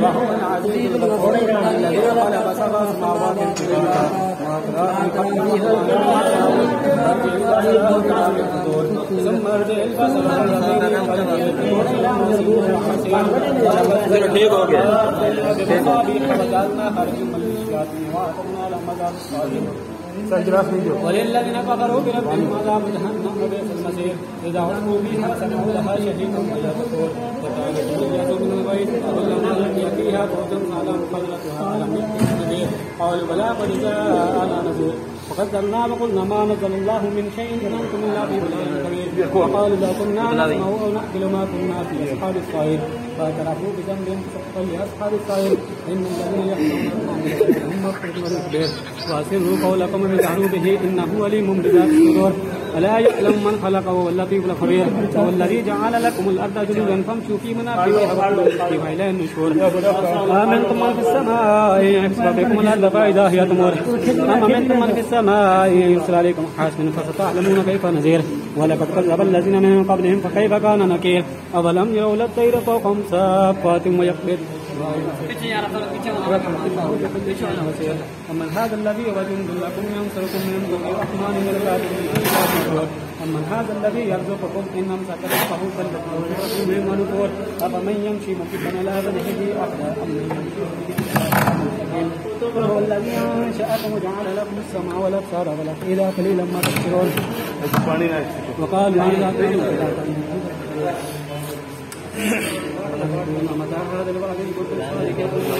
وهو العزيز الغفور الذي خلق سبع سماوات طباقا ثم ارجع البصر ठीक हो गया وللذين كفروا بربهم عذاب جهنم وبئس المصير إذا علقوا فيها سمعوا لها شهيقا وهي تفور وقالت الجنة من البيت كلما لقي فيها فوجا سألهم خزنتها ألم يأتكم نذير قالوا بلى قد جاءنا نذير فكذبنا وقلنا ما نزل الله من شيء إن أنتم إلا في ضلال كبير وقالوا لا كنا نسمع أو نعقل ما كنا في أصحاب السعير فاعترفوا بذنبهم فسحقا لأصحاب السعير إن الذين يحكمون هم مغفرة ورزق وأسروا قولكم واجهروا به إنه عليم بذات الصدور ألا يعلم من خلق وهو اللطيف الخبير وهو الذي جعل لكم الأرض جلودا فامشوا في مناكبها وكلوا إليه النشور آمنتم من في السماء يخسف بكم الأرض فإذا هي تمور أم أمنتم من في السماء يرسل عليكم حاصبا فستعلمون كيف نذير ولقد كذب الذين من قبلهم فكيف كان نكير أولم يروا إلى الطير فوقهم صافات ويقبض ومن هذا الذي هو جند لكم ينصركم من دون الرحمن من الكافرين ومن هذا الذي يرزقكم إن أمسك رزقه فليكن من ونفور أفمن يمشي مكبا على وجهه أهدى أمن هو الذي أنشأكم وجعل لكم السمع والأبصار والأفئدة قليلا ما تشكرون وقالوا إذا قيل هذا الوعد إن كنتم صادقين